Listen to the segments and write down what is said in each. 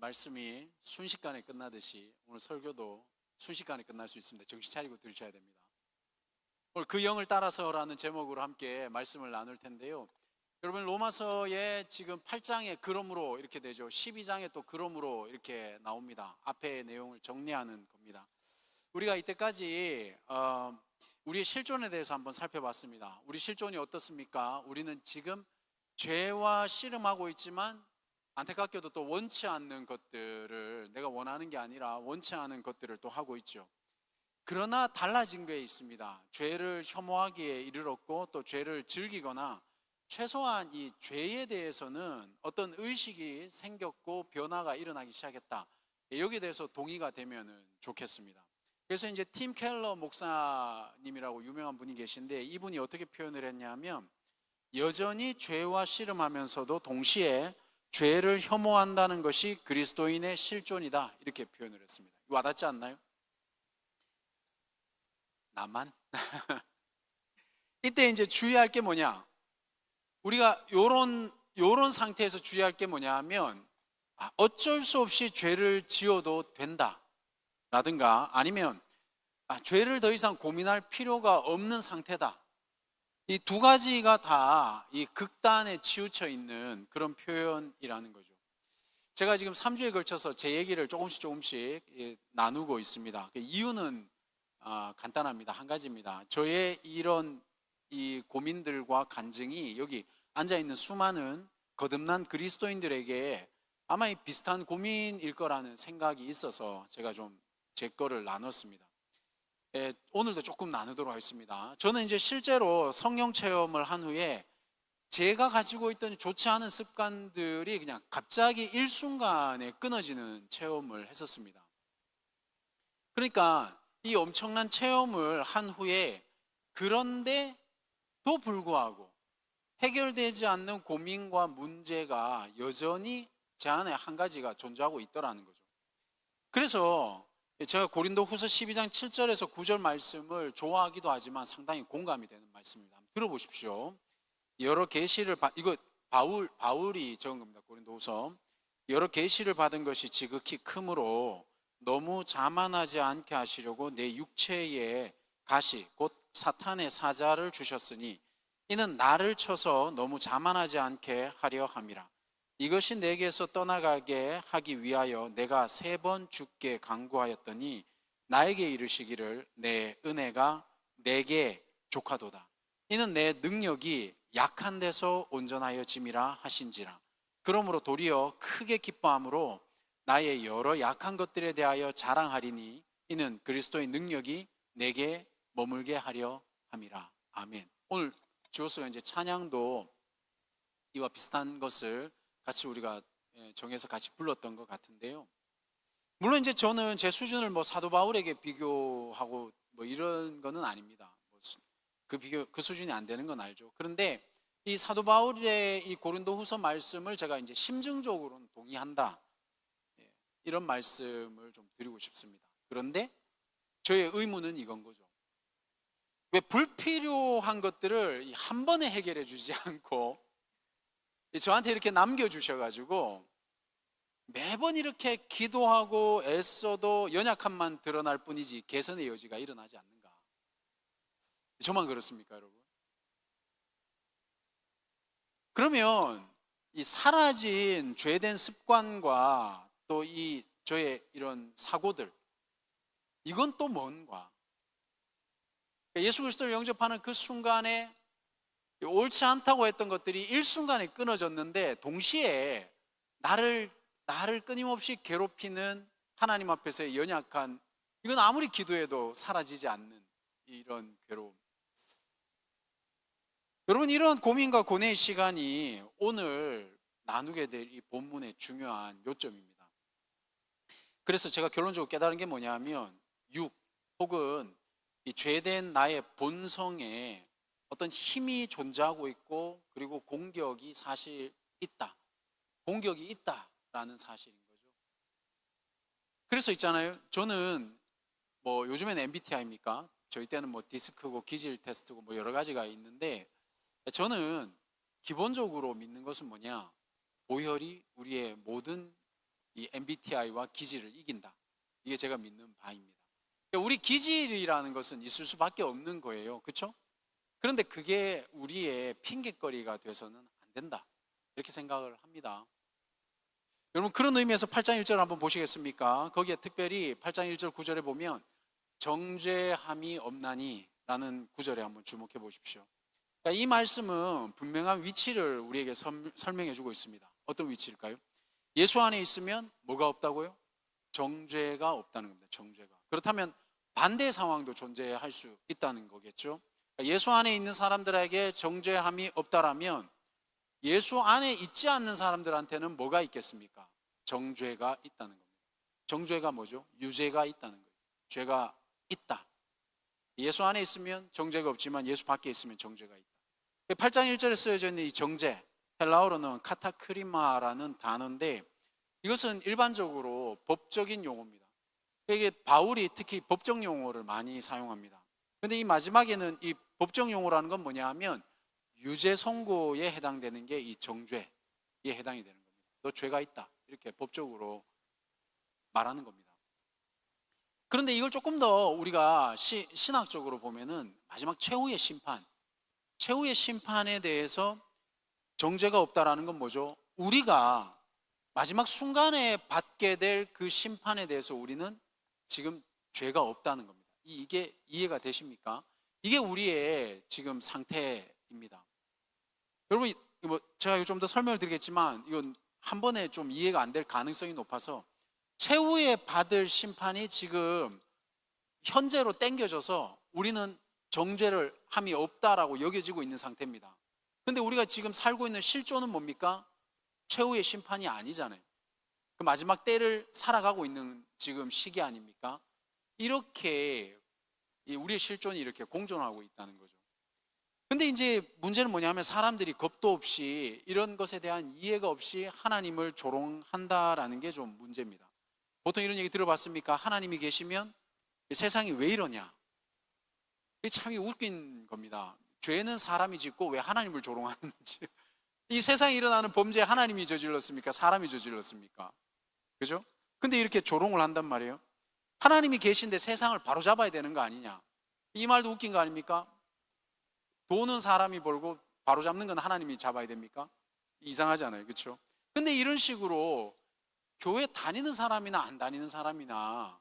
말씀이 순식간에 끝나듯이 오늘 설교도 순식간에 끝날 수 있습니다. 정신 차리고 들으셔야 됩니다. 오늘 그 영을 따라서라는 제목으로 함께 말씀을 나눌 텐데요. 여러분, 로마서에 지금 8장에 그러므로 이렇게 되죠. 12장에 또 그러므로 이렇게 나옵니다. 앞의 내용을 정리하는 겁니다. 우리가 이때까지 우리의 실존에 대해서 한번 살펴봤습니다. 우리 실존이 어떻습니까? 우리는 지금 죄와 씨름하고 있지만 안타깝게도 또 원치 않는 것들을, 내가 원하는 게 아니라 원치 않은 것들을 또 하고 있죠. 그러나 달라진 게 있습니다. 죄를 혐오하기에 이르렀고 또 죄를 즐기거나 최소한 이 죄에 대해서는 어떤 의식이 생겼고 변화가 일어나기 시작했다. 여기에 대해서 동의가 되면 좋겠습니다. 그래서 이제 팀 켈러 목사님이라고 유명한 분이 계신데, 이분이 어떻게 표현을 했냐면, 여전히 죄와 씨름하면서도 동시에 죄를 혐오한다는 것이 그리스도인의 실존이다, 이렇게 표현을 했습니다. 와닿지 않나요? 나만? 이때 이제 주의할 게 뭐냐? 우리가 요런 상태에서 주의할 게 뭐냐 하면, 어쩔 수 없이 죄를 지어도 된다 라든가, 아니면 죄를 더 이상 고민할 필요가 없는 상태다. 이 두 가지가 다 이 극단에 치우쳐 있는 그런 표현이라는 거죠. 제가 지금 3주에 걸쳐서 제 얘기를 조금씩 나누고 있습니다. 그 이유는 간단합니다. 한 가지입니다. 저의 이런 이 고민들과 간증이 여기 앉아있는 수많은 거듭난 그리스도인들에게 아마 비슷한 고민일 거라는 생각이 있어서 제가 좀 제 거를 나눴습니다. 오늘도 조금 나누도록 하겠습니다. 저는 이제 실제로 성령 체험을 한 후에 제가 가지고 있던 좋지 않은 습관들이 그냥 갑자기 일순간에 끊어지는 체험을 했었습니다. 그러니까 이 엄청난 체험을 한 후에, 그런데도 불구하고 해결되지 않는 고민과 문제가 여전히 제 안에 한 가지가 존재하고 있더라는 거죠. 그래서 제가 고린도 후서 12장 7절에서 9절 말씀을 좋아하기도 하지만 상당히 공감이 되는 말씀입니다. 한번 들어보십시오. 여러 계시를 이거 바울이 적은 겁니다. 고린도 후서. 여러 계시를 받은 것이 지극히 크므로 너무 자만하지 않게 하시려고 내 육체에 가시 곧 사탄의 사자를 주셨으니 이는 나를 쳐서 너무 자만하지 않게 하려 함이라. 이것이 내게서 떠나가게 하기 위하여 내가 3번 주께 간구하였더니 나에게 이르시기를 내 은혜가 내게 족하도다. 이는 내 능력이 약한 데서 온전하여 짐이라 하신지라. 그러므로 도리어 크게 기뻐함으로 나의 여러 약한 것들에 대하여 자랑하리니 이는 그리스도의 능력이 내게 머물게 하려 함이라. 아멘. 오늘 주어서가 이제 찬양도 이와 비슷한 것을 같이 우리가 정해서 같이 불렀던 것 같은데요. 물론 이제 저는 제 수준을 사도 바울에게 비교하고 이런 거는 아닙니다. 그 수준이 안 되는 건 알죠. 그런데 이 사도 바울의 이 고린도후서 말씀을 제가 이제 심증적으로는 동의한다, 이런 말씀을 좀 드리고 싶습니다. 그런데 저의 의무는 이건 거죠. 왜 불필요한 것들을 한 번에 해결해 주지 않고 저한테 이렇게 남겨주셔가지고 매번 이렇게 기도하고 애써도 연약함만 드러날 뿐이지 개선의 여지가 일어나지 않는가? 저만 그렇습니까, 여러분? 그러면 이 사라진 죄된 습관과 또 이 저의 이런 사고들, 이건 또 뭔가? 예수 그리스도를 영접하는 그 순간에 옳지 않다고 했던 것들이 일순간에 끊어졌는데, 동시에 나를 끊임없이 괴롭히는 하나님 앞에서의 연약한, 이건 아무리 기도해도 사라지지 않는 이런 괴로움. 여러분, 이런 고민과 고뇌의 시간이 오늘 나누게 될 이 본문의 중요한 요점입니다. 그래서 제가 결론적으로 깨달은 게 뭐냐면, 혹은 이 죄된 나의 본성에 어떤 힘이 존재하고 있고, 그리고 공격이 있다라는 사실인 거죠. 그래서 있잖아요, 저는 요즘엔 MBTI입니까? 저희 때는 디스크고 기질 테스트고 여러 가지가 있는데, 저는 기본적으로 믿는 것은 뭐냐? 보혈이 우리의 모든 이 MBTI와 기질을 이긴다. 이게 제가 믿는 바입니다. 우리 기질이라는 것은 있을 수밖에 없는 거예요. 그렇죠? 그런데 그게 우리의 핑계거리가 돼서는 안 된다. 이렇게 생각을 합니다. 여러분, 그런 의미에서 8장 1절 한번 보시겠습니까? 거기에 특별히 8장 1절 9절에 보면 정죄함이 없나니 라는 구절에 한번 주목해 보십시오. 그러니까 이 말씀은 분명한 위치를 우리에게 설명해 주고 있습니다. 어떤 위치일까요? 예수 안에 있으면 뭐가 없다고요? 정죄가 없다는 겁니다. 정죄가. 그렇다면 반대 상황도 존재할 수 있다는 거겠죠. 그러니까 예수 안에 있는 사람들에게 정죄함이 없다라면 예수 안에 있지 않는 사람들한테는 뭐가 있겠습니까? 정죄가 있다는 겁니다. 정죄가 뭐죠? 유죄가 있다는 거예요. 죄가 있다. 예수 안에 있으면 정죄가 없지만 예수 밖에 있으면 정죄가 있다. 8장 1절에 쓰여져 있는 이 정죄, 헬라어로는 카타크리마라는 단어인데 이것은 일반적으로 법적인 용어입니다. 이게 바울이 특히 법적 용어를 많이 사용합니다. 그런데 이 마지막에는 이 법적 용어라는 건 뭐냐 하면 유죄 선고에 해당되는 게 이 정죄에 해당이 되는 겁니다. 너 죄가 있다. 이렇게 법적으로 말하는 겁니다. 그런데 이걸 조금 더 우리가 신학적으로 보면은 마지막 최후의 심판에 대해서 정죄가 없다라는 건 뭐죠? 우리가 마지막 순간에 받게 될 그 심판에 대해서 우리는 지금 죄가 없다는 겁니다. 이게 이해가 되십니까? 이게 우리의 지금 상태입니다. 여러분, 제가 좀 더 설명을 드리겠지만 이건 한 번에 좀 이해가 안 될 가능성이 높아서 최후에 받을 심판이 지금 현재로 당겨져서 우리는 정죄를 함이 없다라고 여겨지고 있는 상태입니다. 근데 우리가 지금 살고 있는 실존은 뭡니까? 최후의 심판이 아니잖아요. 그 마지막 때를 살아가고 있는 지금 시기 아닙니까? 이렇게 우리의 실존이 이렇게 공존하고 있다는 거죠. 근데 이제 문제는 뭐냐면 사람들이 겁도 없이 이런 것에 대한 이해가 없이 하나님을 조롱한다라는 게 좀 문제입니다. 보통 이런 얘기 들어봤습니까? 하나님이 계시면 세상이 왜 이러냐? 이게 참 웃긴 겁니다. 죄는 사람이 짓고 왜 하나님을 조롱하는지. 이 세상에 일어나는 범죄 하나님이 저질렀습니까? 사람이 저질렀습니까? 그죠? 근데 이렇게 조롱을 한단 말이에요. 하나님이 계신데 세상을 바로잡아야 되는 거 아니냐? 이 말도 웃긴 거 아닙니까? 돈은 사람이 벌고 바로잡는 건 하나님이 잡아야 됩니까? 이상하잖아요. 그렇죠? 근데 이런 식으로 교회 다니는 사람이나 안 다니는 사람이나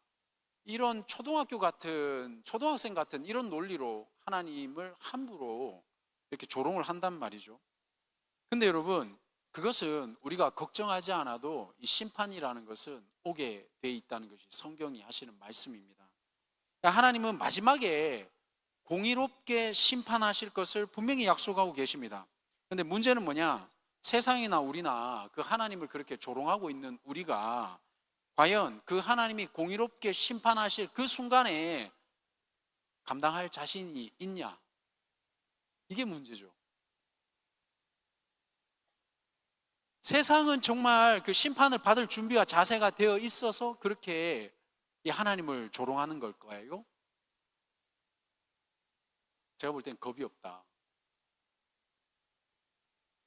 이런 초등학생 같은 이런 논리로 하나님을 함부로 이렇게 조롱을 한단 말이죠. 근데 여러분, 그것은 우리가 걱정하지 않아도 이 심판이라는 것은 오게 돼 있다는 것이 성경이 하시는 말씀입니다. 그러니까 하나님은 마지막에 공의롭게 심판하실 것을 분명히 약속하고 계십니다. 근데 문제는 뭐냐? 세상이나 우리나 그 하나님을 그렇게 조롱하고 있는 우리가 과연 그 하나님이 공의롭게 심판하실 그 순간에 감당할 자신이 있냐? 이게 문제죠. 세상은 정말 그 심판을 받을 준비와 자세가 되어 있어서 그렇게 이 하나님을 조롱하는 걸까요? 제가 볼 땐 겁이 없다.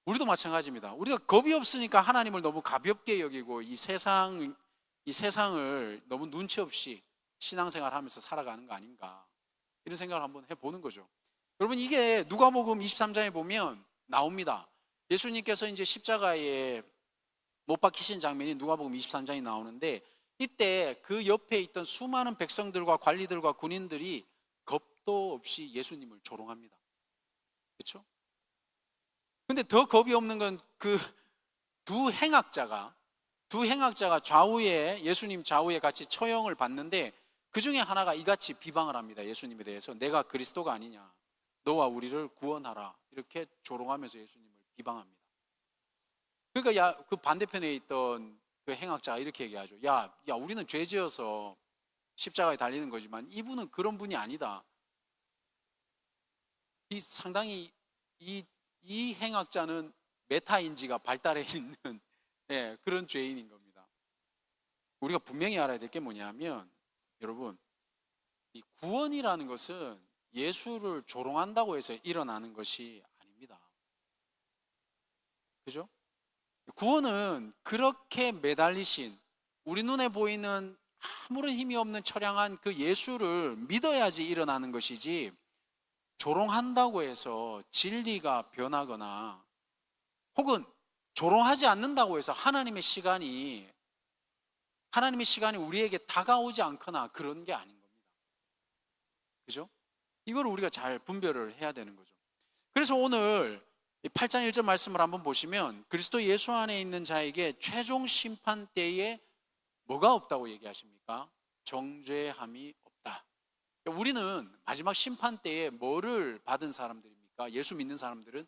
우리도 마찬가지입니다. 우리가 겁이 없으니까 하나님을 너무 가볍게 여기고 이 세상을 너무 눈치 없이 신앙생활하면서 살아가는 거 아닌가, 이런 생각을 한번 해보는 거죠. 여러분, 이게 누가복음 23장에 보면 나옵니다. 예수님께서 이제 십자가에 못 박히신 장면이 누가복음 23장에 나오는데 이때 그 옆에 있던 수많은 백성들과 관리들과 군인들이 겁도 없이 예수님을 조롱합니다. 그렇죠? 근데 더 겁이 없는 건 그 두 행악자가 예수님 좌우에 같이 처형을 받는데 그 중에 하나가 이같이 비방을 합니다. 예수님에 대해서 내가 그리스도가 아니냐, 너와 우리를 구원하라, 이렇게 조롱하면서 예수님을 비방합니다. 그러니까 그 반대편에 있던 그 행악자가 이렇게 얘기하죠. 야, 우리는 죄 지어서 십자가에 달리는 거지만 이분은 그런 분이 아니다. 상당히 이 행악자는 메타인지가 발달해 있는 그런 죄인인 겁니다. 우리가 분명히 알아야 될 게 뭐냐면, 여러분, 이 구원이라는 것은 예수를 조롱한다고 해서 일어나는 것이 아닙니다. 그죠? 구원은 그렇게 매달리신, 우리 눈에 보이는 아무런 힘이 없는 처량한 그 예수를 믿어야지 일어나는 것이지, 조롱한다고 해서 진리가 변하거나 혹은 조롱하지 않는다고 해서 하나님의 시간이 우리에게 다가오지 않거나 그런 게 아닌 겁니다. 그죠? 이걸 우리가 잘 분별을 해야 되는 거죠. 그래서 오늘 8장 1절 말씀을 한번 보시면, 그리스도 예수 안에 있는 자에게 최종 심판 때에 뭐가 없다고 얘기하십니까? 정죄함이 없다. 우리는 마지막 심판 때에 뭐를 받은 사람들입니까? 예수 믿는 사람들은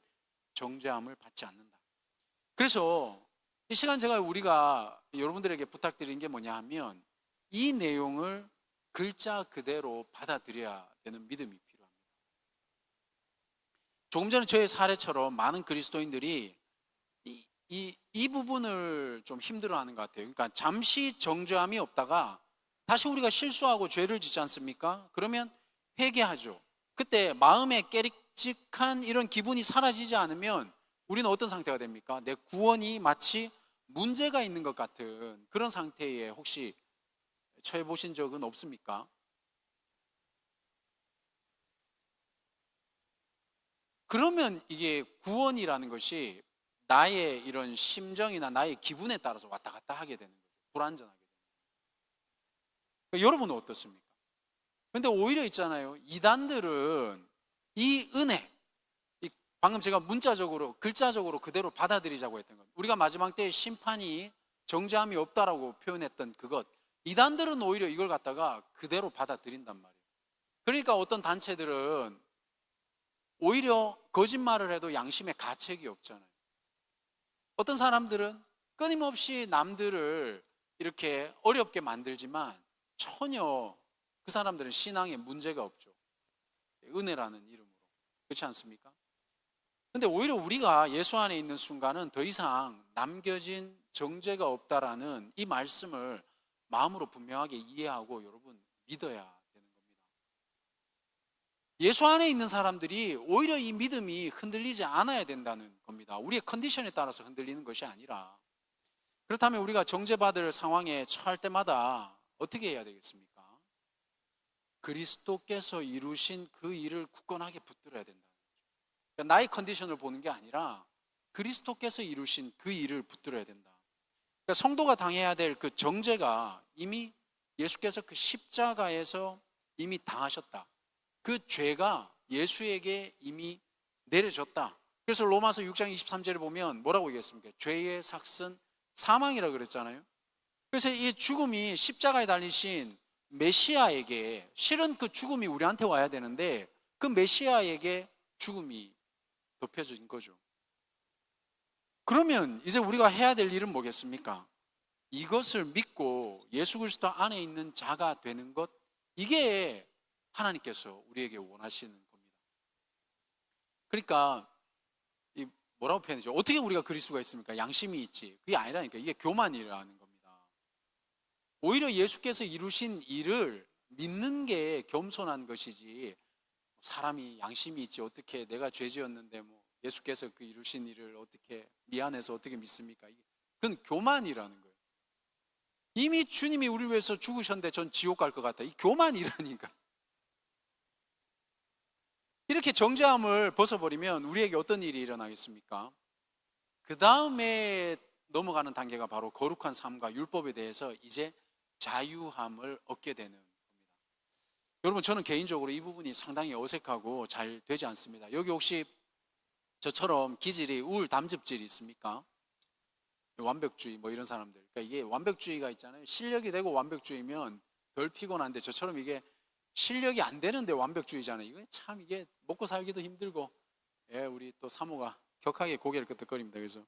정죄함을 받지 않는다. 그래서 이 시간 우리가 여러분들에게 부탁드리는 게 뭐냐 하면, 이 내용을 글자 그대로 받아들여야 되는 믿음이 필요합니다. 조금 전에 저의 사례처럼 많은 그리스도인들이 이 부분을 좀 힘들어하는 것 같아요. 그러니까 잠시 정죄함이 없다가 다시 우리가 실수하고 죄를 짓지 않습니까? 그러면 회개하죠. 그때 마음에 깨릿직한 이런 기분이 사라지지 않으면 우리는 어떤 상태가 됩니까? 내 구원이 마치 문제가 있는 것 같은 그런 상태에 혹시 처해 보신 적은 없습니까? 그러면 이게 구원이라는 것이 나의 이런 심정이나 나의 기분에 따라서 왔다 갔다 하게 되는 거죠. 불완전하게 되는 거죠. 여러분은 어떻습니까? 근데 오히려 있잖아요, 이단들은 이 은혜, 방금 제가 문자적으로 글자적으로 그대로 받아들이자고 했던 것, 우리가 마지막 때에 심판이 정죄함이 없다라고 표현했던 그것, 이단들은 오히려 이걸 갖다가 그대로 받아들인단 말이에요. 그러니까 어떤 단체들은 오히려 거짓말을 해도 양심에 가책이 없잖아요. 어떤 사람들은 끊임없이 남들을 이렇게 어렵게 만들지만 전혀 그 사람들은 신앙에 문제가 없죠. 은혜라는 이름으로. 그렇지 않습니까? 근데 오히려 우리가 예수 안에 있는 순간은 더 이상 남겨진 정죄가 없다라는 이 말씀을 마음으로 분명하게 이해하고 여러분 믿어야 되는 겁니다. 예수 안에 있는 사람들이 오히려 이 믿음이 흔들리지 않아야 된다는 겁니다. 우리의 컨디션에 따라서 흔들리는 것이 아니라. 그렇다면 우리가 정죄받을 상황에 처할 때마다 어떻게 해야 되겠습니까? 그리스도께서 이루신 그 일을 굳건하게 붙들어야 된다는 거죠. 그러니까 나의 컨디션을 보는 게 아니라 그리스도께서 이루신 그 일을 붙들어야 된다. 그러니까 성도가 당해야 될 그 정죄가 이미 예수께서 그 십자가에서 이미 당하셨다. 그 죄가 예수에게 이미 내려졌다. 그래서 로마서 6장 23절에 보면 뭐라고 얘기했습니까? 죄의 삭은 사망이라고 그랬잖아요. 그래서 이 죽음이 십자가에 달리신 메시아에게, 실은 그 죽음이 우리한테 와야 되는데 그 메시아에게 죽음이 덮여진 거죠. 그러면 이제 우리가 해야 될 일은 뭐겠습니까? 이것을 믿고 예수 그리스도 안에 있는 자가 되는 것, 이게 하나님께서 우리에게 원하시는 겁니다. 그러니까 뭐라고 표현하죠? 어떻게 우리가 그리스도가 있습니까? 양심이 있지. 그게 아니라니까. 이게 교만이라는 겁니다. 오히려 예수께서 이루신 일을 믿는 게 겸손한 것이지, 사람이 양심이 있지 어떻게 내가 죄 지었는데 뭐 예수께서 그 이루신 일을 어떻게 미안해서 어떻게 믿습니까? 그건 교만이라는 거예요. 이미 주님이 우리를 위해서 죽으셨는데 전 지옥 갈 것 같다. 이 교만이라니까. 이렇게 정죄함을 벗어버리면 우리에게 어떤 일이 일어나겠습니까? 그 다음에 넘어가는 단계가 바로 거룩한 삶과 율법에 대해서 이제 자유함을 얻게 되는 겁니다. 여러분, 저는 개인적으로 이 부분이 상당히 어색하고 잘 되지 않습니다. 여기 혹시 저처럼 기질이 우울 담즙질이 있습니까? 완벽주의 뭐 이런 사람들. 그러니까 이게 완벽주의가 있잖아요. 실력이 되고 완벽주의면 덜 피곤한데, 저처럼 이게 실력이 안 되는데 완벽주의잖아요. 이거 참, 이게 먹고 살기도 힘들고. 예, 우리 또 사모가 격하게 고개를 끄덕거립니다. 그래서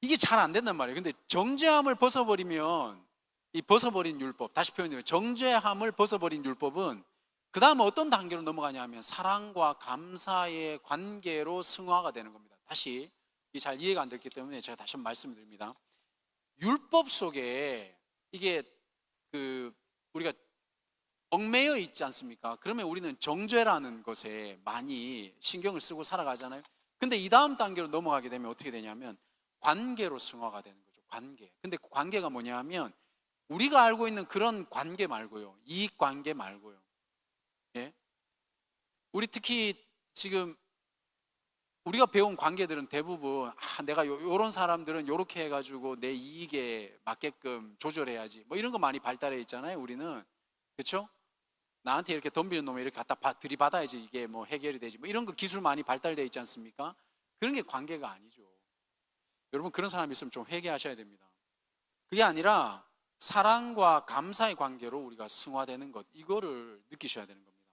이게 잘 안 된단 말이에요. 근데 정죄함을 벗어버리면, 이 벗어버린 율법, 다시 표현해요. 정죄함을 벗어버린 율법은 그 다음 어떤 단계로 넘어가냐면 사랑과 감사의 관계로 승화가 되는 겁니다. 다시 잘 이해가 안 됐기 때문에 제가 다시 한번 말씀드립니다. 율법 속에 이게 우리가 얽매여 있지 않습니까? 그러면 우리는 정죄라는 것에 많이 신경을 쓰고 살아가잖아요. 근데 이 다음 단계로 넘어가게 되면 어떻게 되냐면 관계로 승화가 되는 거죠. 관계. 근데 그 관계가 뭐냐면 우리가 알고 있는 그런 관계 말고요. 이익 관계 말고요. 예? 우리 특히 지금 우리가 배운 관계들은 대부분 내가 요런 사람들은 요렇게 해가지고 내 이익에 맞게끔 조절해야지 뭐 이런 거 많이 발달해 있잖아요. 우리는. 그렇죠? 나한테 이렇게 덤비는 놈을 이렇게 갖다 들이받아야지 이게 뭐 해결이 되지 뭐 이런 거 기술 많이 발달되어 있지 않습니까? 그런 게 관계가 아니죠. 여러분 그런 사람 있으면 좀 회개하셔야 됩니다. 그게 아니라 사랑과 감사의 관계로 우리가 승화되는 것, 이거를 느끼셔야 되는 겁니다.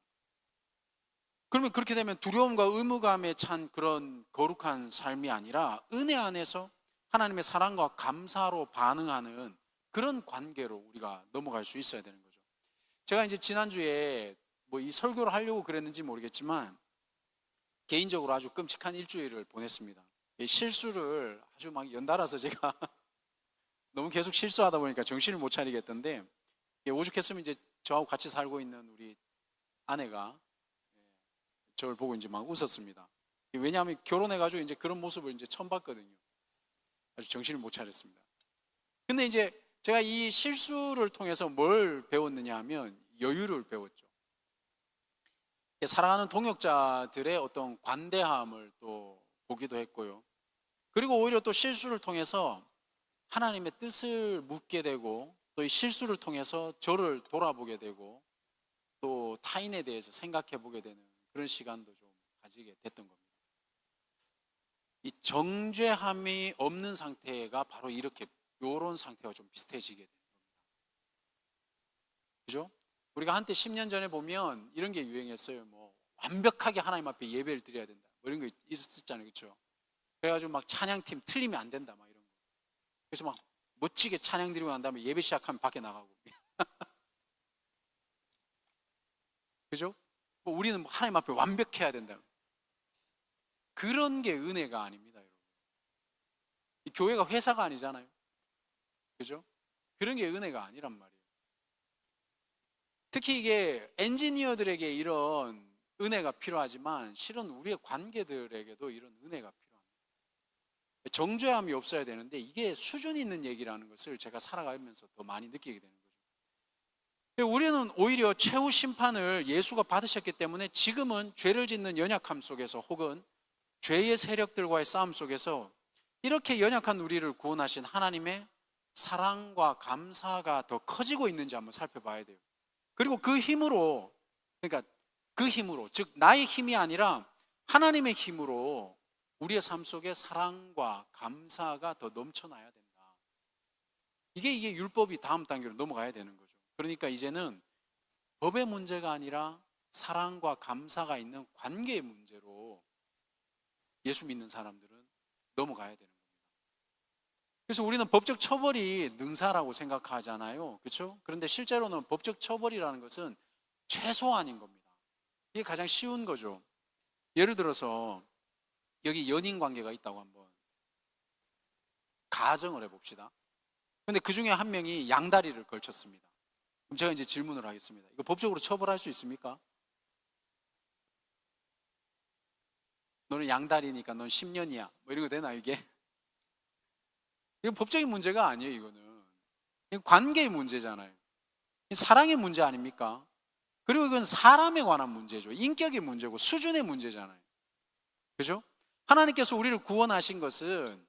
그러면 그렇게 되면 두려움과 의무감에 찬 그런 거룩한 삶이 아니라 은혜 안에서 하나님의 사랑과 감사로 반응하는 그런 관계로 우리가 넘어갈 수 있어야 되는 거죠. 제가 이제 지난주에 뭐 이 설교를 하려고 그랬는지 모르겠지만 개인적으로 아주 끔찍한 일주일을 보냈습니다. 실수를 아주 막 연달아서 제가 너무 계속 실수하다 보니까 정신을 못 차리겠던데, 오죽했으면 이제 저하고 같이 살고 있는 우리 아내가 저를 보고 이제 막 웃었습니다. 왜냐하면 결혼해가지고 이제 그런 모습을 이제 처음 봤거든요. 아주 정신을 못 차렸습니다. 근데 이제 제가 이 실수를 통해서 뭘 배웠느냐 하면 여유를 배웠죠. 사랑하는 동역자들의 어떤 관대함을 또 보기도 했고요. 그리고 오히려 또 실수를 통해서 하나님의 뜻을 묻게 되고 또 이 실수를 통해서 저를 돌아보게 되고 또 타인에 대해서 생각해 보게 되는 그런 시간도 좀 가지게 됐던 겁니다. 이 정죄함이 없는 상태가 바로 이렇게 요런 상태와 좀 비슷해지게 되는 겁니다. 그죠? 우리가 한때 10년 전에 보면 이런 게 유행했어요. 뭐 완벽하게 하나님 앞에 예배를 드려야 된다. 뭐 이런 거 있었잖아요. 그렇죠? 그래가지고 막 찬양팀 틀리면 안 된다. 막 이런 거. 그래서 막 멋지게 찬양 드리고 난 다음에 예배 시작하면 밖에 나가고. 그죠? 뭐 우리는 하나님 앞에 완벽해야 된다. 그런 게 은혜가 아닙니다, 여러분. 이 교회가 회사가 아니잖아요. 그죠? 그런 게 은혜가 아니란 말이에요. 특히 이게 엔지니어들에게 이런 은혜가 필요하지만 실은 우리의 관계들에게도 이런 은혜가 필요합니다. 정죄함이 없어야 되는데 이게 수준 있는 얘기라는 것을 제가 살아가면서 더 많이 느끼게 되는 거죠. 우리는 오히려 최후 심판을 예수가 받으셨기 때문에 지금은 죄를 짓는 연약함 속에서 혹은 죄의 세력들과의 싸움 속에서 이렇게 연약한 우리를 구원하신 하나님의 사랑과 감사가 더 커지고 있는지 한번 살펴봐야 돼요. 그리고 그 힘으로, 그러니까 그 힘으로, 즉 나의 힘이 아니라 하나님의 힘으로 우리의 삶 속에 사랑과 감사가 더 넘쳐나야 된다. 이게 율법이 다음 단계로 넘어가야 되는 거죠. 그러니까 이제는 법의 문제가 아니라 사랑과 감사가 있는 관계의 문제로 예수 믿는 사람들은 넘어가야 되는 겁니다. 그래서 우리는 법적 처벌이 능사라고 생각하잖아요. 그렇죠? 그런데 실제로는 법적 처벌이라는 것은 최소한인 겁니다. 이게 가장 쉬운 거죠. 예를 들어서 여기 연인 관계가 있다고 한번 가정을 해봅시다. 근데 그 중에 한 명이 양다리를 걸쳤습니다. 그럼 제가 이제 질문을 하겠습니다. 이거 법적으로 처벌할 수 있습니까? 너는 양다리니까 넌 10년이야. 뭐 이런 거 되나 이게? 이건 법적인 문제가 아니에요. 이거는 관계의 문제잖아요. 사랑의 문제 아닙니까? 그리고 이건 사람에 관한 문제죠. 인격의 문제고 수준의 문제잖아요. 그죠? 하나님께서 우리를 구원하신 것은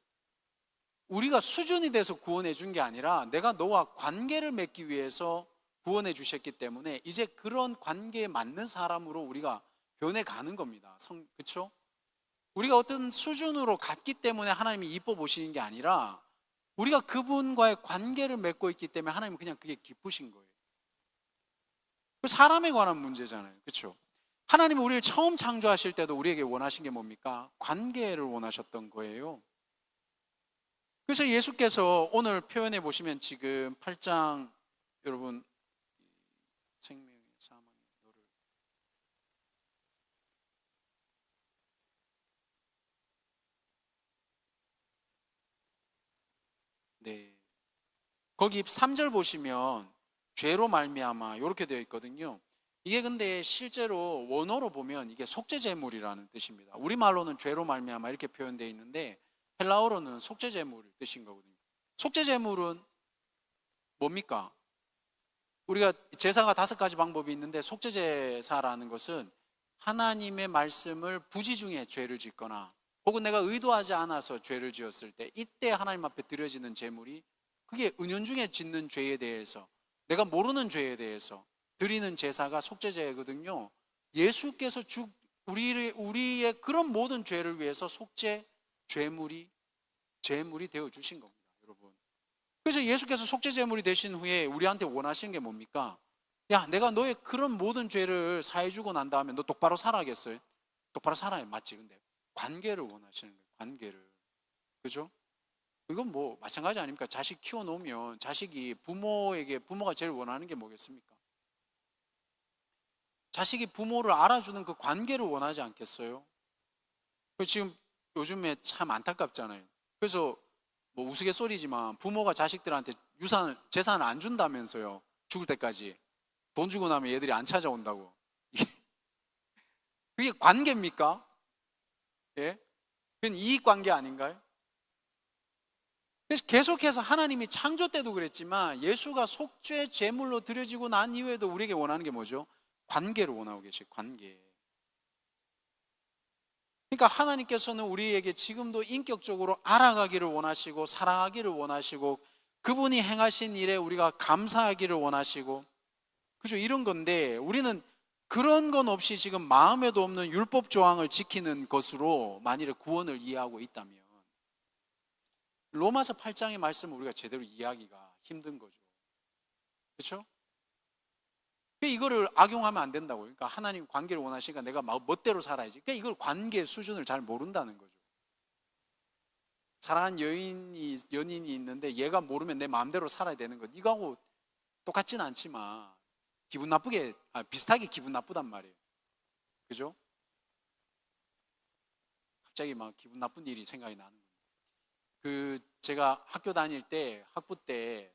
우리가 수준이 돼서 구원해 준 게 아니라 내가 너와 관계를 맺기 위해서 구원해 주셨기 때문에 이제 그런 관계에 맞는 사람으로 우리가 변해가는 겁니다. 그렇죠? 우리가 어떤 수준으로 갔기 때문에 하나님이 이뻐 보시는 게 아니라 우리가 그분과의 관계를 맺고 있기 때문에 하나님은 그냥 그게 기쁘신 거예요. 사람에 관한 문제잖아요. 그렇죠? 하나님은 우리를 처음 창조하실 때도 우리에게 원하신 게 뭡니까? 관계를 원하셨던 거예요. 그래서 예수께서 오늘 표현해 보시면 지금 8장 여러분 생명의 사망의 너를 네. 거기 3절 보시면 죄로 말미암아 이렇게 되어 있거든요. 이게 근데 실제로 원어로 보면 이게 속죄제물이라는 뜻입니다. 우리말로는 죄로 말미암아 이렇게 표현되어 있는데 헬라어로는 속죄제물을 뜻인 거거든요. 속죄제물은 뭡니까? 우리가 제사가 5가지 방법이 있는데 속죄제사라는 것은 하나님의 말씀을 부지중에 죄를 짓거나 혹은 내가 의도하지 않아서 죄를 지었을 때 이때 하나님 앞에 드려지는 제물이 그게 은연중에 짓는 죄에 대해서 내가 모르는 죄에 대해서 드리는 제사가 속죄제거든요. 예수께서 우리의 그런 모든 죄를 위해서 속죄 제물이 되어 주신 겁니다, 여러분. 그래서 예수께서 속죄 제물이 되신 후에 우리한테 원하시는 게 뭡니까? 야, 내가 너의 그런 모든 죄를 사해 주고 난 다음에 너 똑바로 살아야겠어요? 똑바로 살아야 맞지. 근데 관계를 원하시는 거예요. 관계를. 그죠? 이건 뭐 마찬가지 아닙니까? 자식 키워 놓으면 자식이 부모가 제일 원하는 게 뭐겠습니까? 자식이 부모를 알아주는 그 관계를 원하지 않겠어요? 지금 요즘에 참 안타깝잖아요. 그래서 뭐 우스갯소리지만 부모가 자식들한테 재산을 안 준다면서요. 죽을 때까지. 돈 주고 나면 얘들이 안 찾아온다고. 그게 관계입니까? 예? 그건 이익관계 아닌가요? 그래서 계속해서 하나님이 창조 때도 그랬지만 예수가 속죄 제물로 드려지고 난 이후에도 우리에게 원하는 게 뭐죠? 관계를 원하고 계세요. 관계. 그러니까 하나님께서는 우리에게 지금도 인격적으로 알아가기를 원하시고 사랑하기를 원하시고 그분이 행하신 일에 우리가 감사하기를 원하시고 그죠? 이런 건데 우리는 그런 건 없이 지금 마음에도 없는 율법 조항을 지키는 것으로 만일에 구원을 이해하고 있다면 로마서 8장의 말씀을 우리가 제대로 이해하기가 힘든 거죠. 그렇죠? 이거를 악용하면 안 된다고요. 그러니까 하나님 관계를 원하시니까 내가 멋대로 살아야지. 그러니까 이걸 관계 수준을 잘 모른다는 거죠. 사랑하는 연인이 있는데 얘가 모르면 내 마음대로 살아야 되는 것. 이거하고 똑같진 않지만 비슷하게 기분 나쁘단 말이에요. 그죠? 갑자기 막 기분 나쁜 일이 생각이 나는 거예요. 제가 학교 다닐 때 학부 때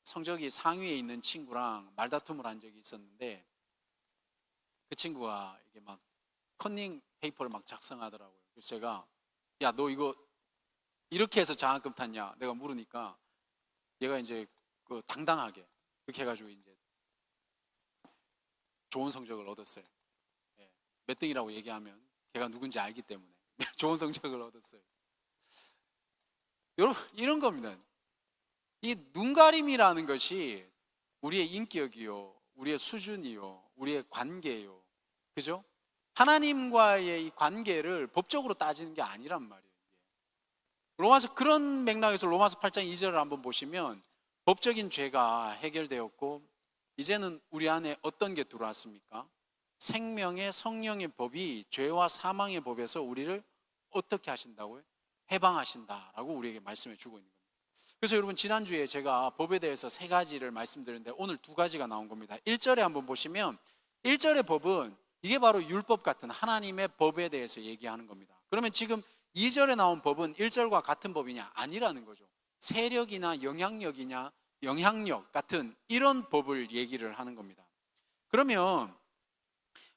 성적이 상위에 있는 친구랑 말다툼을 한 적이 있었는데 그 친구가 이게 막 컨닝 페이퍼를 막 작성하더라고요. 그래서 제가 야, 너 이거 이렇게 해서 장학금 탔냐? 내가 물으니까 얘가 이제 당당하게 그렇게 해가지고 이제 좋은 성적을 얻었어요. 예, 몇 등이라고 얘기하면 걔가 누군지 알기 때문에 좋은 성적을 얻었어요. 여러분 이런 겁니다. 이 눈가림이라는 것이 우리의 인격이요, 우리의 수준이요, 우리의 관계요. 그죠? 하나님과의 이 관계를 법적으로 따지는 게 아니란 말이에요. 그런 맥락에서 로마서 8장 2절을 한번 보시면 법적인 죄가 해결되었고 이제는 우리 안에 어떤 게 들어왔습니까? 생명의 성령의 법이 죄와 사망의 법에서 우리를 어떻게 하신다고요? 해방하신다라고 우리에게 말씀해 주고 있는 겁니다. 그래서 여러분 지난주에 제가 법에 대해서 3가지를 말씀드렸는데 오늘 2가지가 나온 겁니다. 1절에 한번 보시면 1절의 법은 이게 바로 율법 같은 하나님의 법에 대해서 얘기하는 겁니다. 그러면 지금 2절에 나온 법은 1절과 같은 법이냐? 아니라는 거죠. 세력이나 영향력 같은 이런 법을 얘기를 하는 겁니다. 그러면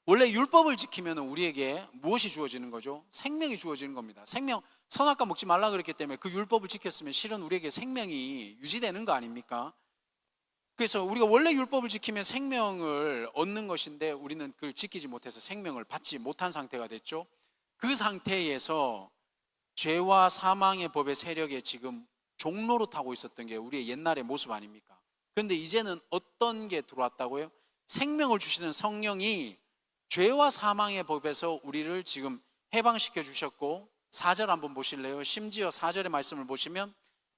원래 율법을 지키면 우리에게 무엇이 주어지는 거죠? 생명이 주어지는 겁니다. 선악과 먹지 말라 그랬기 때문에 그 율법을 지켰으면 실은 우리에게 생명이 유지되는 거 아닙니까? 그래서 우리가 원래 율법을 지키면 생명을 얻는 것인데 우리는 그걸 지키지 못해서 생명을 받지 못한 상태가 됐죠. 그 상태에서 죄와 사망의 법의 세력에 지금 종로로 타고 있었던 게 우리의 옛날의 모습 아닙니까? 그런데 이제는 어떤 게 들어왔다고요? 생명을 주시는 성령이 죄와 사망의 법에서 우리를 지금 해방시켜 주셨고 4절 한번 보실래요? 심지어 4절의 말씀을 보시면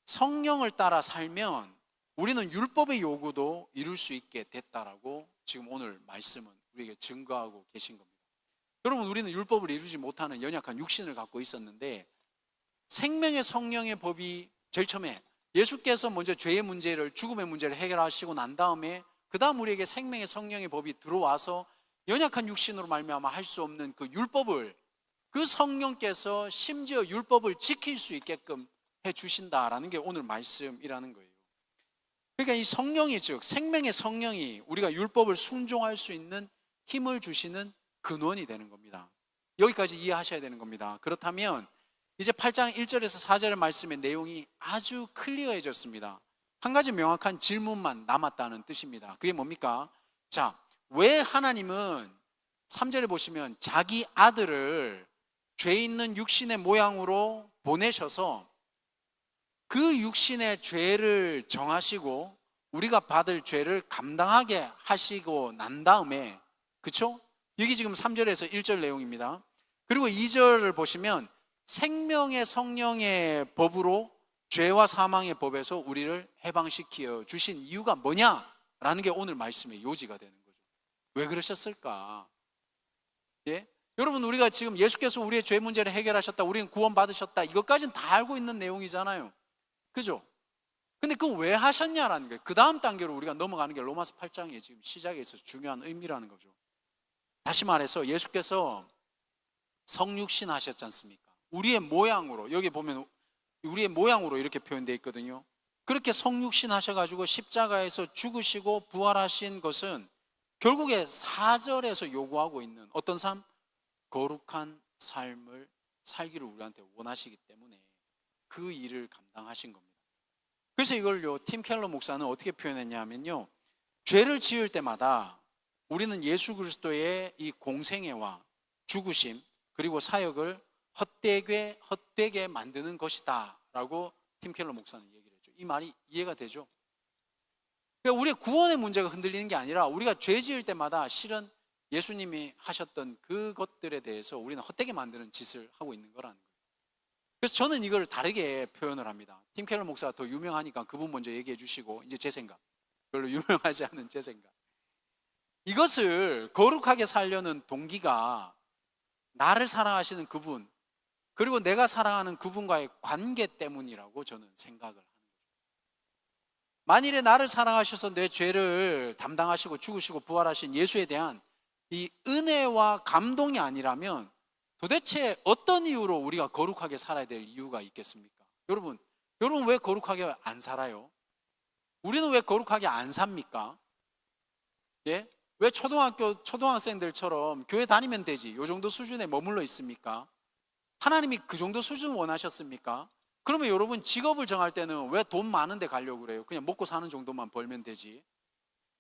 성령을 따라 살면 우리는 율법의 요구도 이룰 수 있게 됐다라고 지금 오늘 말씀은 우리에게 증거하고 계신 겁니다. 여러분 우리는 율법을 이루지 못하는 연약한 육신을 갖고 있었는데 생명의 성령의 법이 제일 처음에 예수께서 먼저 죄의 문제를 죽음의 문제를 해결하시고 난 다음에 그 다음 우리에게 생명의 성령의 법이 들어와서 연약한 육신으로 말미암아 할 수 없는 그 율법을 그 성령께서 심지어 율법을 지킬 수 있게끔 해주신다라는 게 오늘 말씀이라는 거예요. 그러니까 이 성령이 즉 생명의 성령이 우리가 율법을 순종할 수 있는 힘을 주시는 근원이 되는 겁니다. 여기까지 이해하셔야 되는 겁니다. 그렇다면 이제 8장 1절에서 4절의 말씀의 내용이 아주 클리어해졌습니다. 한 가지 명확한 질문만 남았다는 뜻입니다. 그게 뭡니까? 자, 왜 하나님은 3절에 보시면 자기 아들을 죄 있는 육신의 모양으로 보내셔서 그 육신의 죄를 정하시고 우리가 받을 죄를 감당하게 하시고 난 다음에, 그쵸? 여기 지금 3절에서 1절 내용입니다. 그리고 2절을 보시면 생명의 성령의 법으로 죄와 사망의 법에서 우리를 해방시켜 주신 이유가 뭐냐라는 게 오늘 말씀의 요지가 되는 거죠. 왜 그러셨을까? 예? 여러분, 우리가 지금 예수께서 우리의 죄 문제를 해결하셨다, 우리는 구원받으셨다, 이것까지는 다 알고 있는 내용이잖아요. 그죠? 근데 그거 왜 하셨냐라는 거예요. 그 다음 단계로 우리가 넘어가는 게 로마서 8장의 지금 시작에 있어서 중요한 의미라는 거죠. 다시 말해서 예수께서 성육신 하셨지 않습니까? 우리의 모양으로, 여기 보면 우리의 모양으로 이렇게 표현되어 있거든요. 그렇게 성육신 하셔가지고 십자가에서 죽으시고 부활하신 것은 결국에 4절에서 요구하고 있는 어떤 삶? 거룩한 삶을 살기를 우리한테 원하시기 때문에 그 일을 감당하신 겁니다. 그래서 이걸요, 팀 켈러 목사는 어떻게 표현했냐 하면요, 죄를 지을 때마다 우리는 예수 그리스도의 이 공생애와 죽으심 그리고 사역을 헛되게 만드는 것이다 라고 팀 켈러 목사는 얘기를 했죠. 이 말이 이해가 되죠? 그러니까 우리의 구원의 문제가 흔들리는 게 아니라 우리가 죄 지을 때마다 실은 예수님이 하셨던 그것들에 대해서 우리는 헛되게 만드는 짓을 하고 있는 거라는 거예요. 그래서 저는 이걸 다르게 표현을 합니다. 팀 켈러 목사가 더 유명하니까 그분 먼저 얘기해 주시고, 이제 제 생각, 별로 유명하지 않은 제 생각. 이것을 거룩하게 살려는 동기가 나를 사랑하시는 그분, 그리고 내가 사랑하는 그분과의 관계 때문이라고 저는 생각을 합니다. 만일에 나를 사랑하셔서 내 죄를 담당하시고 죽으시고 부활하신 예수에 대한 이 은혜와 감동이 아니라면 도대체 어떤 이유로 우리가 거룩하게 살아야 될 이유가 있겠습니까? 여러분 왜 거룩하게 안 살아요? 우리는 왜 거룩하게 안 삽니까? 예? 왜 초등학생들처럼 교회 다니면 되지, 요 정도 수준에 머물러 있습니까? 하나님이 그 정도 수준 원하셨습니까? 그러면 여러분 직업을 정할 때는 왜 돈 많은 데 가려고 그래요? 그냥 먹고 사는 정도만 벌면 되지.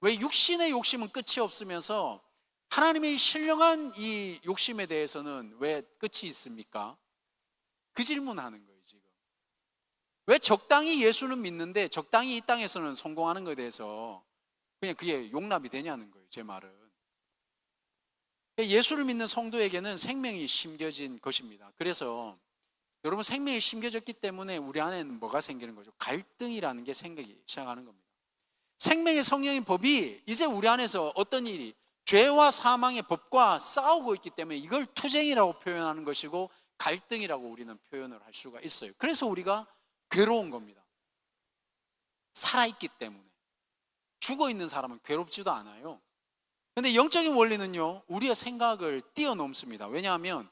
왜 육신의 욕심은 끝이 없으면서 하나님의 신령한 이 욕심에 대해서는 왜 끝이 있습니까? 그 질문하는 거예요 지금. 왜 적당히 예수는 믿는데 적당히 이 땅에서는 성공하는 것에 대해서 그냥 그게 용납이 되냐는 거예요, 제 말은. 예수를 믿는 성도에게는 생명이 심겨진 것입니다. 그래서 여러분, 생명이 심겨졌기 때문에 우리 안에는 뭐가 생기는 거죠? 갈등이라는 게 생기기 시작하는 겁니다. 생명의 성령의 법이 이제 우리 안에서 어떤 일이, 죄와 사망의 법과 싸우고 있기 때문에 이걸 투쟁이라고 표현하는 것이고 갈등이라고 우리는 표현을 할 수가 있어요. 그래서 우리가 괴로운 겁니다. 살아있기 때문에. 죽어있는 사람은 괴롭지도 않아요. 그런데 영적인 원리는요, 우리의 생각을 뛰어넘습니다. 왜냐하면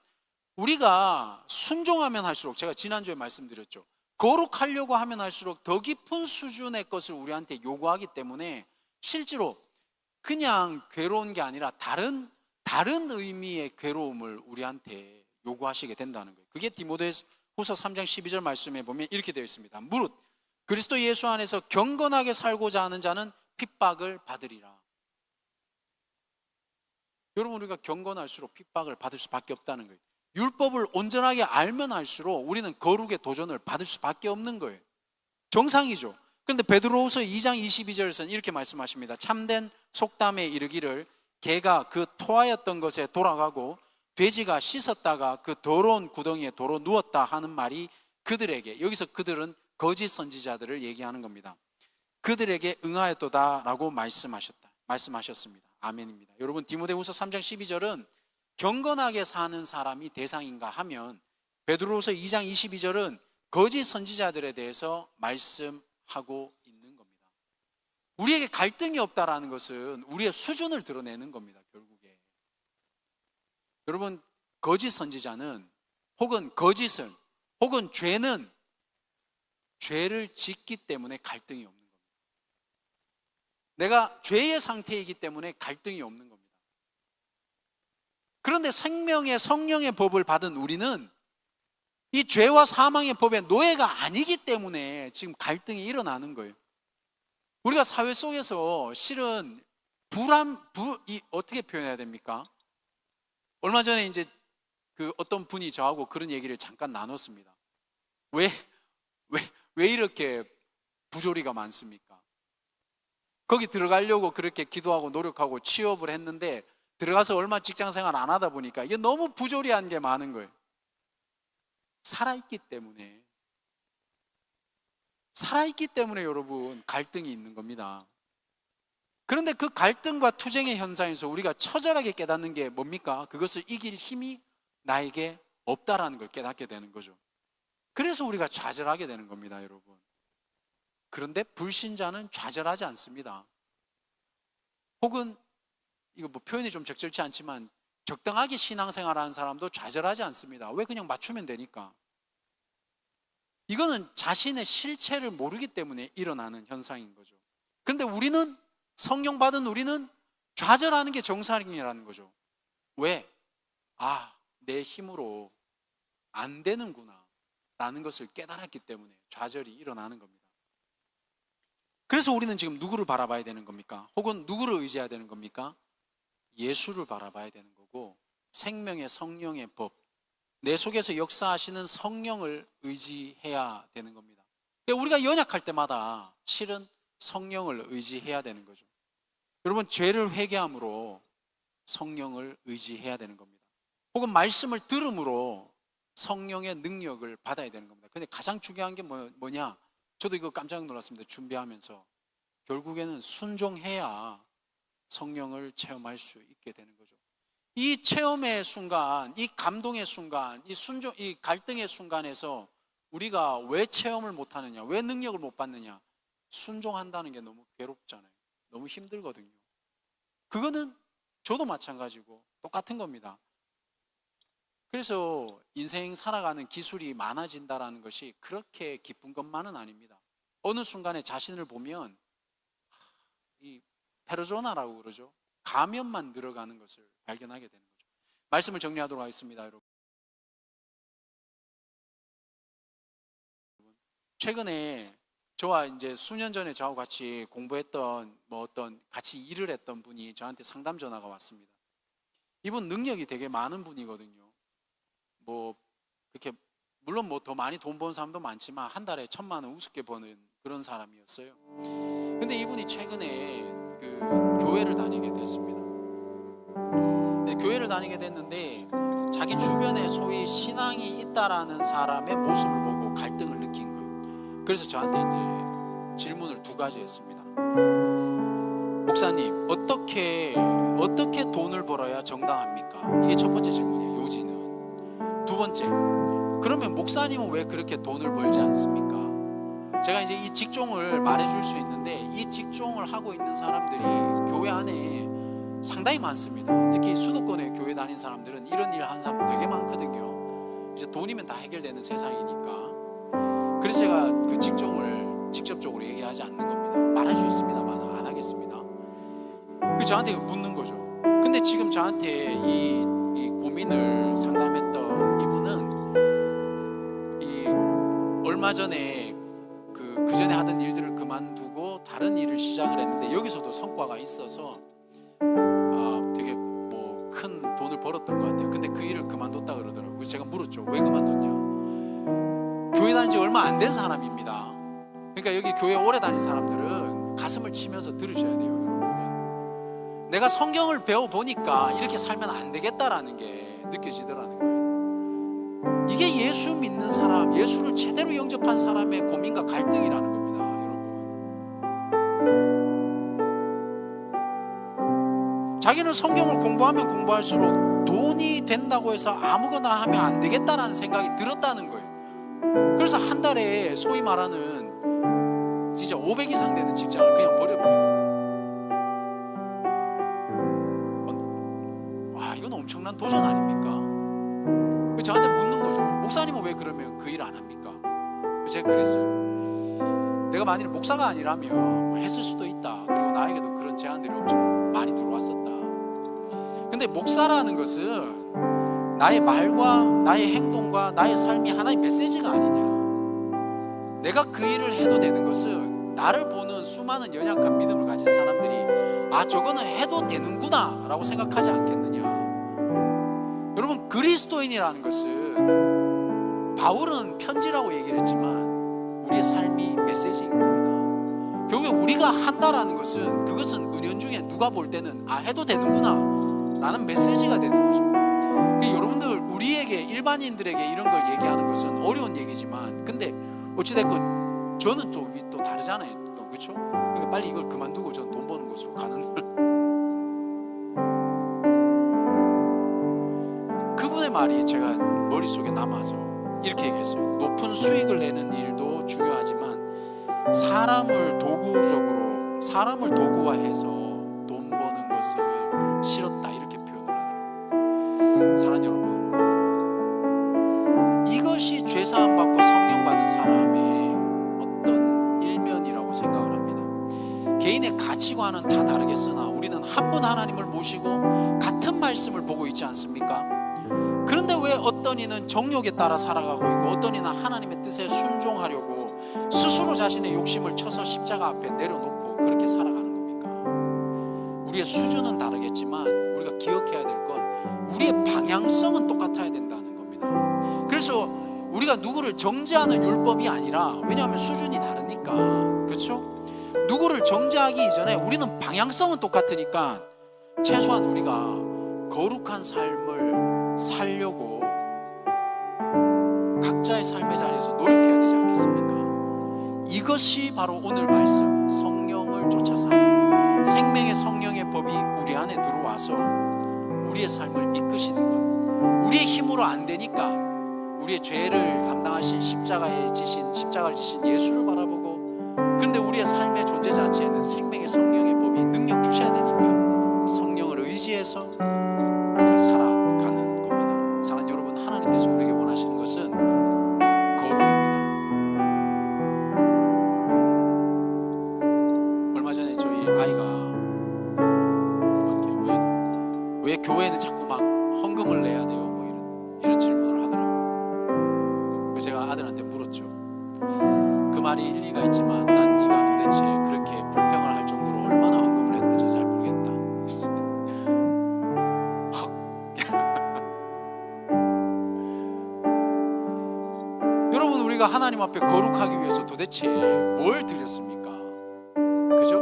우리가 순종하면 할수록, 제가 지난주에 말씀드렸죠, 거룩하려고 하면 할수록 더 깊은 수준의 것을 우리한테 요구하기 때문에 실제로 그냥 괴로운 게 아니라 다른 의미의 괴로움을 우리한테 요구하시게 된다는 거예요. 그게 디모데후서 3장 12절 말씀에 보면 이렇게 되어 있습니다. 무릇 그리스도 예수 안에서 경건하게 살고자 하는 자는 핍박을 받으리라. 여러분, 우리가 경건할수록 핍박을 받을 수밖에 없다는 거예요. 율법을 온전하게 알면 알수록 우리는 거룩의 도전을 받을 수밖에 없는 거예요. 정상이죠. 그런데 베드로후서 2장 22절에서는 이렇게 말씀하십니다. 참된 속담에 이르기를 개가 그 토하였던 것에 돌아가고 돼지가 씻었다가 그 더러운 구덩이에 도로 누웠다 하는 말이 그들에게, 여기서 그들은 거짓 선지자들을 얘기하는 겁니다. 그들에게 응하였도다라고 말씀하셨습니다. 아멘입니다. 여러분, 디모데후서 3장 12절은 경건하게 사는 사람이 대상인가 하면 베드로후서 2장 22절은 거짓 선지자들에 대해서 말씀하고 있는 겁니다. 우리에게 갈등이 없다라는 것은 우리의 수준을 드러내는 겁니다. 결국에 여러분, 거짓 선지자는 혹은 거짓은 혹은 죄는 죄를 짓기 때문에 갈등이 없는 겁니다. 내가 죄의 상태이기 때문에 갈등이 없는 겁니다. 그런데 생명의 성령의 법을 받은 우리는 이 죄와 사망의 법의 노예가 아니기 때문에 지금 갈등이 일어나는 거예요. 우리가 사회 속에서 실은 어떻게 표현해야 됩니까? 얼마 전에 이제 어떤 분이 저하고 그런 얘기를 잠깐 나눴습니다. 왜 이렇게 부조리가 많습니까? 거기 들어가려고 그렇게 기도하고 노력하고 취업을 했는데 들어가서 얼마 직장 생활 안 하다 보니까 이게 너무 부조리한 게 많은 거예요. 살아있기 때문에 여러분 갈등이 있는 겁니다. 그런데 그 갈등과 투쟁의 현상에서 우리가 처절하게 깨닫는 게 뭡니까? 그것을 이길 힘이 나에게 없다라는 걸 깨닫게 되는 거죠. 그래서 우리가 좌절하게 되는 겁니다, 여러분. 그런데 불신자는 좌절하지 않습니다. 혹은 이거 뭐 표현이 좀 적절치 않지만 적당하게 신앙생활하는 사람도 좌절하지 않습니다. 왜? 그냥 맞추면 되니까. 이거는 자신의 실체를 모르기 때문에 일어나는 현상인 거죠. 그런데 우리는, 성령 받은 우리는 좌절하는 게 정상이라는 거죠. 왜? 내 힘으로 안 되는구나 라는 것을 깨달았기 때문에 좌절이 일어나는 겁니다. 그래서 우리는 지금 누구를 바라봐야 되는 겁니까? 혹은 누구를 의지해야 되는 겁니까? 예수를 바라봐야 되는 거고, 생명의 성령의 법, 내 속에서 역사하시는 성령을 의지해야 되는 겁니다. 우리가 연약할 때마다 실은 성령을 의지해야 되는 거죠. 여러분, 죄를 회개함으로 성령을 의지해야 되는 겁니다. 혹은 말씀을 들음으로 성령의 능력을 받아야 되는 겁니다. 근데 가장 중요한 게 뭐냐? 저도 이거 깜짝 놀랐습니다. 준비하면서. 결국에는 순종해야 성령을 체험할 수 있게 되는 거죠. 이 체험의 순간, 이 감동의 순간, 이 갈등의 순간에서 우리가 왜 체험을 못하느냐, 왜 능력을 못 받느냐? 순종한다는 게 너무 괴롭잖아요. 너무 힘들거든요. 그거는 저도 마찬가지고 똑같은 겁니다. 그래서 인생 살아가는 기술이 많아진다는 것이 그렇게 기쁜 것만은 아닙니다. 어느 순간에 자신을 보면 이 페르소나라고 그러죠. 가면만 늘어가는 것을 발견하게 되는 거죠. 말씀을 정리하도록 하겠습니다, 여러분. 최근에 저와 이제 수년 전에 저하고 같이 공부했던 같이 일을 했던 분이 저한테 상담 전화가 왔습니다. 이분 능력이 되게 많은 분이거든요. 그렇게 물론 더 많이 돈 버는 사람도 많지만 한 달에 1,000만 원 우습게 버는 그런 사람이었어요. 근데 이분이 최근에 교회를 다니게 됐습니다. 교회를 다니게 됐는데 자기 주변에 소위 신앙이 있다라는 사람의 모습을 보고 갈등을 느낀 거예요. 그래서 저한테 이제 질문을 2가지 했습니다. 목사님, 어떻게 돈을 벌어야 정당합니까? 이게 첫 번째 질문이에요. 요지는. 2번째, 그러면 목사님은 왜 그렇게 돈을 벌지 않습니까? 제가 이제 이 직종을 말해줄 수 있는데, 이 직종을 하고 있는 사람들이 교회 안에 상당히 많습니다. 특히 수도권에 교회 다니는 사람들은 이런 일 하는 사람 되게 많거든요. 이제 돈이면 다 해결되는 세상이니까. 그래서 제가 그 직종을 직접적으로 얘기하지 않는 겁니다. 말할 수 있습니다만 안 하겠습니다. 저한테 묻는 거죠. 근데 지금 저한테 이 고민을 상담했던 이분은 얼마 전에 그 전에 하던 일들을 그만두고 다른 일을 시작을 했는데 여기서도 성과가 있어서 되게 큰 돈을 벌었던 것 같아요. 근데 그 일을 그만뒀다 그러더라고요. 그래서 제가 물었죠. 왜 그만뒀냐? 교회 다닌 지 얼마 안 된 사람입니다. 그러니까 여기 교회 오래 다닌 사람들은 가슴을 치면서 들으셔야 돼요, 여러분. 내가 성경을 배워보니까 이렇게 살면 안 되겠다라는 게 느껴지더라는 거예요. 이게 예수 믿는 사람, 예수를 제대로 영접한 사람의 고민과 갈등이라는 겁니다, 여러분. 자기는 성경을 공부하면 공부할수록 돈이 된다고 해서 아무거나 하면 안 되겠다라는 생각이 들었다는 거예요. 그래서 한 달에 소위 말하는 진짜 500 이상 되는 직장을 그냥 버려버리는 거예요. 이건 엄청난 도전 아닙니까? 저한테 묻는 거죠. 목사님은 왜 그러면 그 일 안 합니까? 제가 그랬어요. 내가 만일 목사가 아니라면 했을 수도 있다. 그리고 나에게도 그런 제안들이 엄청 많이 들어왔었다. 근데 목사라는 것은 나의 말과 나의 행동과 나의 삶이 하나의 메시지가 아니냐. 내가 그 일을 해도 되는 것은 나를 보는 수많은 연약한 믿음을 가진 사람들이 아, 저거는 해도 되는구나 라고 생각하지 않겠느냐. 여러분, 그리스도인이라는 것은 바울은 편지라고 얘기를 했지만 우리의 삶이 메시지인 겁니다. 결국에 우리가 한다라는 것은 그것은 은연중에 누가 볼 때는 아, 해도 되는구나 라는 메시지가 되는 거죠. 여러분들, 우리에게, 일반인들에게 이런 걸 얘기하는 것은 어려운 얘기지만, 근데 어찌됐건 저는 좀 또 다르잖아요, 또, 그렇죠? 그러니까 빨리 이걸 그만두고 저는 돈 버는 곳으로 가는 걸. 그분의 말이 제가 머릿속에 남아서 이렇게 얘기했어요. 높은 수익을 내는 일도 중요하지만 사람을 도구화해서 돈 버는 것을 싫었다, 이렇게 표현을 하더라고요. 사랑하는 여러분, 이것이 죄사함 받고 성령 받은 사람의 어떤 일면이라고 생각을 합니다. 개인의 가치관은 다 다르겠으나 우리는 한 분 하나님을 모시고 같은 말씀을 보고 있지 않습니까? 그런데 왜 어떤 이는 정욕에 따라 살아가고 있고 어떤 이는 하나님의 뜻에 순종하려고 스스로 자신의 욕심을 쳐서 십자가 앞에 내려놓고 그렇게 살아가는 겁니까? 우리의 수준은 다르겠지만 우리가 기억해야 될 건 우리의 방향성은 똑같아야 된다는 겁니다. 그래서 우리가 누구를 정죄하는 율법이 아니라, 왜냐하면 수준이 다르니까, 그렇죠? 누구를 정죄하기 이전에 우리는 방향성은 똑같으니까 최소한 우리가 거룩한 삶을 살려고 각자의 삶의 자리에서 노력해야 되지 않겠습니까? 이것이 바로 오늘 말씀, 성령을 쫓아 사는 것, 생명의 성령의 법이 우리 안에 들어와서 우리의 삶을 이끄시는 것. 우리의 힘으로 안 되니까 우리의 죄를 감당하신 십자가를 지신 예수를 바라보고, 그런데 우리의 삶의 존재 자체에는 생명의 성령의 법이 능력 주셔야 되니까 성령을 의지해서 우리가 살아가는 겁니다. 사랑하는 여러분, 하나님께서 우리에게 원하시는 것은 거룩입니다. 얼마 전에 저희 아이가 왜 교회는 자꾸 막 헌금을 내야 돼요? 뭐 이런 질문을 하더라고요. 제가 아들한테 물었죠. 그 말이 일리가 있지만 난 네가 도대체 그렇게 불평을 할 정도로 얼마나 헌금을 했는지 잘 모르겠다. 여러분, 우리가 하나님 앞에 거룩하기 위해서 도대체 뭘 드렸습니까? 그죠?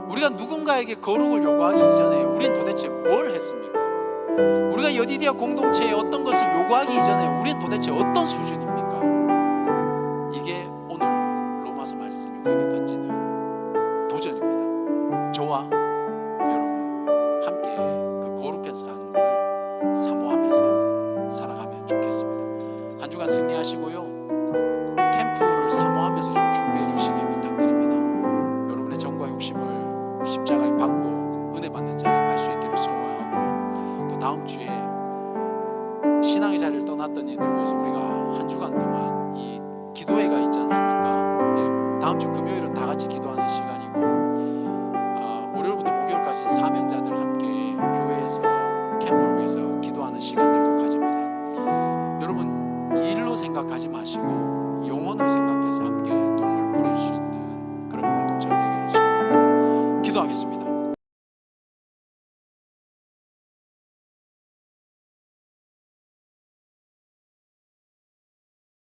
우리가 누군가에게 거룩을 요구하기 이전에 우리는 도대체 뭘 했습니까? 우리가 여디디아 공동체에 어떤 것을 요구하기 이전에 우리는 도대체 어떤 수준입니까? 이게 오늘 로마서 말씀이 우리에게 던지는 도전입니다. 저와 여러분 함께 그 거룩한 삶을 사모하면서 살아가면 좋겠습니다. 한 주간 승리하시고요, 캠프를 사모하면서 좀 준비해 주시기 부탁드립니다. 여러분의 정과 욕심을 십자가에 받고 은혜 받는 자리에 갈 수 있기를 소원하고, 또 다음 주에 신앙의 자리를 떠났던 이들을 위해서 우리가 한 주간 동안 이 기도회가 있지 않습니까? 네, 다음 주 금요일은 다 같이 기도하는 시간이고, 월요일부터 목요일까지는 사명자들 함께 교회에서 캠프를 위해서 기도하는 시간들도 가집니다. 여러분, 일로 생각하지 마시고 영혼을 생각해서 함께